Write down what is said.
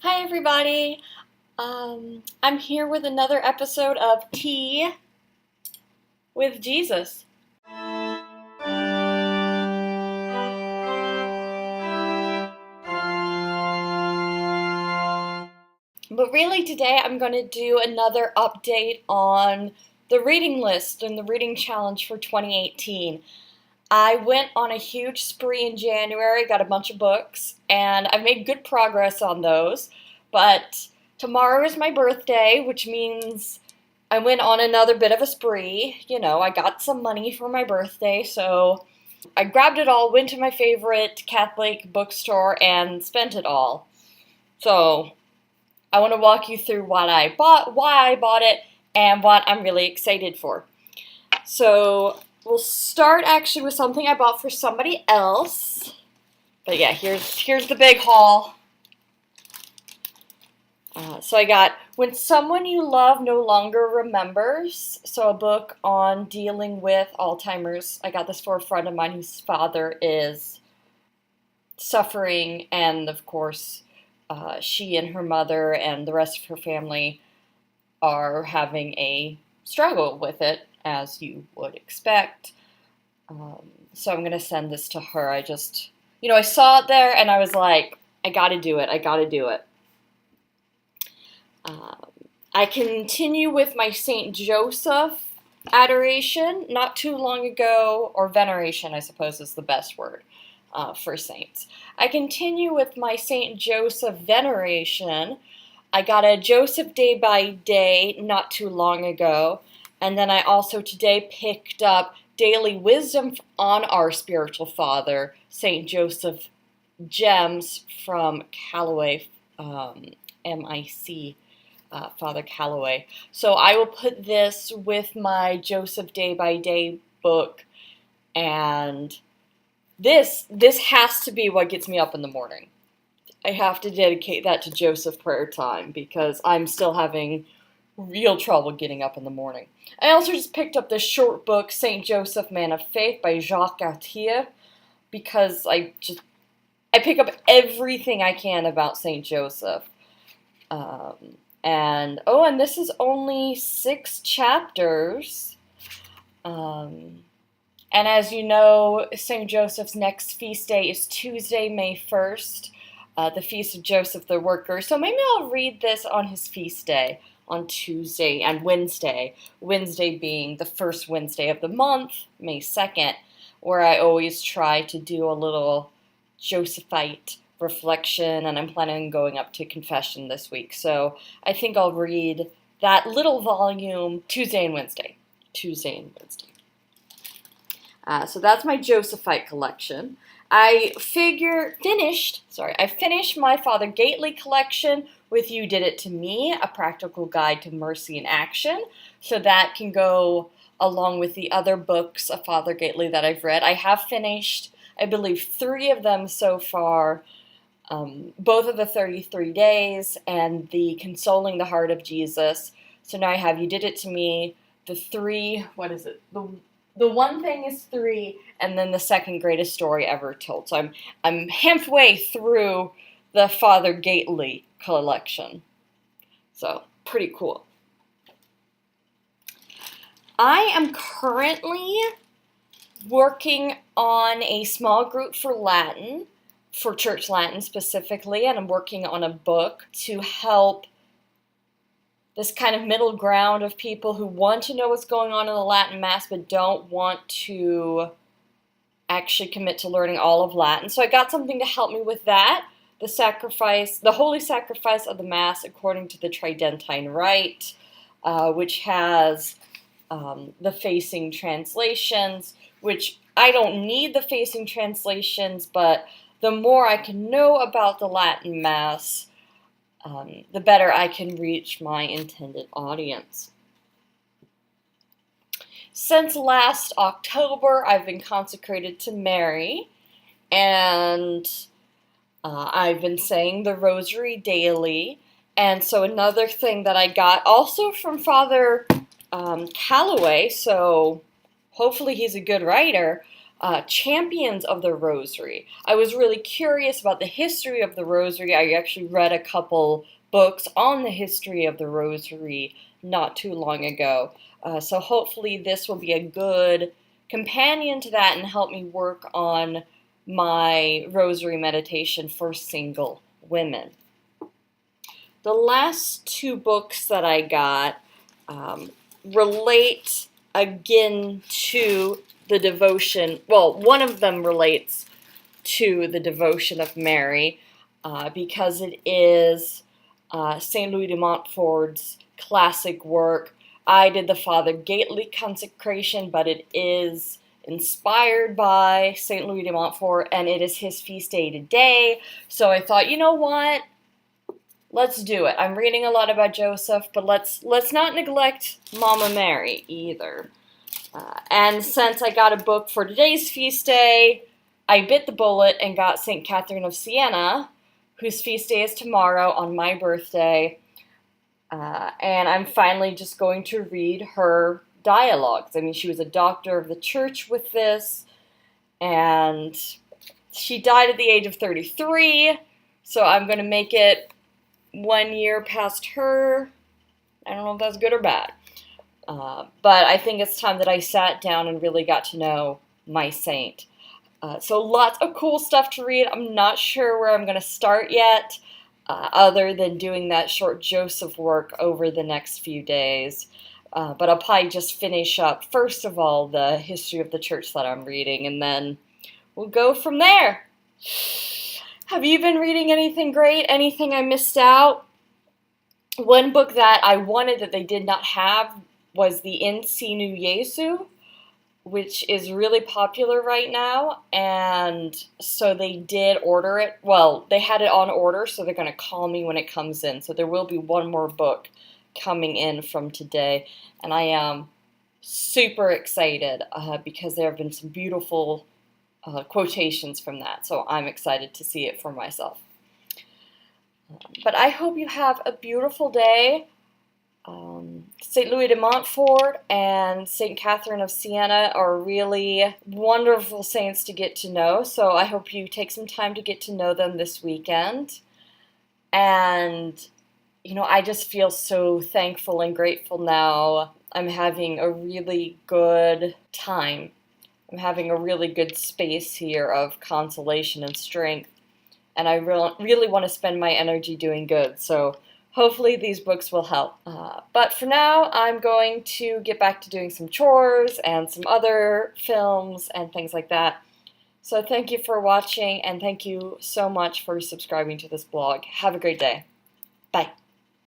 Hi, everybody. I'm here with another episode of Tea with Jesus. But really, today I'm going to do another update on the reading list and the reading challenge for 2018. I went on a huge spree in January, got a bunch of books, and I've made good progress on those. But tomorrow is my birthday, which means I went on another bit of a spree. I got some money for my birthday, so I grabbed it all, went to my favorite Catholic bookstore, and spent it all. So I want to walk you through what I bought, why I bought it, and what I'm really excited for. So we'll start actually with something I bought for somebody else. But yeah, here's the big haul. So I got When Someone You Love No Longer Remembers, so a book on dealing with Alzheimer's. I got this for a friend of mine whose father is suffering, and of course, she and her mother and the rest of her family are having a struggle with it, as you would expect. So I'm going to send this to her. I saw it there, and I was like, I gotta do it. I continue with my St. Joseph adoration. Not too long ago, or veneration, I suppose is the best word for saints. I continue with my St. Joseph veneration. I got a Joseph Day by Day not too long ago. And then I also today picked up Daily Wisdom on Our Spiritual Father, St. Joseph Gems from Callaway, M-I-C. Father Callaway. So I will put this with my Joseph Day by Day book, and this has to be what gets me up in the morning. I have to dedicate that to Joseph prayer time because I'm still having real trouble getting up in the morning. I also just picked up this short book, St. Joseph, Man of Faith by Jacques Cartier, because I pick up everything I can about St. Joseph. And this is only 6 chapters. And as you know, St. Joseph's next feast day is Tuesday, May 1st, the Feast of Joseph the Worker. So maybe I'll read this on his feast day on Tuesday and Wednesday. Wednesday being the first Wednesday of the month, May 2nd, where I always try to do a little Josephite reflection, and I'm planning on going up to confession this week. So I think I'll read that little volume Tuesday and Wednesday. So that's my Josephite collection. I finished my Father Gately collection with You Did It to Me, a practical guide to mercy in action. So that can go along with the other books of Father Gately that I've read. I have finished, I believe, 3 of them so far. Both of the 33 Days and the Consoling the Heart of Jesus. So now I have You Did It to Me, the 3, what is it? The One Thing is 3, and then the Second Greatest Story Ever Told. So I'm halfway through the Father Gately collection. So pretty cool. I am currently working on a small group for Latin, for Church Latin specifically, and I'm working on a book to help this kind of middle ground of people who want to know what's going on in the Latin Mass but don't want to actually commit to learning all of Latin. So I got something to help me with that. The Holy Sacrifice of the Mass according to the Tridentine Rite, which has the facing translations, which I don't need the facing translations, but the more I can know about the Latin Mass, the better I can reach my intended audience. Since last October, I've been consecrated to Mary, and I've been saying the Rosary daily. And so another thing that I got also from Father Callaway, so hopefully he's a good writer, champions of the Rosary. I was really curious about the history of the Rosary. I actually read a couple books on the history of the Rosary not too long ago. So hopefully this will be a good companion to that and help me work on my Rosary meditation for single women. The last two books that I got relate again to the devotion. Well, one of them relates to the devotion of Mary because it is St. Louis de Montfort's classic work. I did the Father Gately consecration, but it is inspired by St. Louis de Montfort, and it is his feast day today. So I thought, you know what? Let's do it. I'm reading a lot about Joseph, but let's not neglect Mama Mary either. And since I got a book for today's feast day, I bit the bullet and got St. Catherine of Siena, whose feast day is tomorrow on my birthday. And I'm finally just going to read her dialogues. I mean, she was a doctor of the church with this, and she died at the age of 33, so I'm going to make it 1 year past her. I don't know if that's good or bad. But I think it's time that I sat down and really got to know my saint. So lots of cool stuff to read. I'm not sure where I'm going to start yet, other than doing that short Joseph work over the next few days. But I'll probably just finish up, first of all, the history of the church that I'm reading, and then we'll go from there. Have you been reading anything great? Anything I missed out? One book that I wanted that they did not have was the In Sinu Jesu, which is really popular right now, and so they did order it. Well, they had it on order, so they're going to call me when it comes in. So there will be one more book coming in from today, and I am super excited because there have been some beautiful quotations from that, so I'm excited to see it for myself. But I hope you have a beautiful day. St. Louis de Montfort and St. Catherine of Siena are really wonderful saints to get to know, so I hope you take some time to get to know them this weekend. And, you know, I just feel so thankful and grateful now. I'm having a really good time. I'm having a really good space here of consolation and strength, and I really want to spend my energy doing good, so hopefully these books will help. But for now, I'm going to get back to doing some chores and some other films and things like that. So thank you for watching, and thank you so much for subscribing to this blog. Have a great day.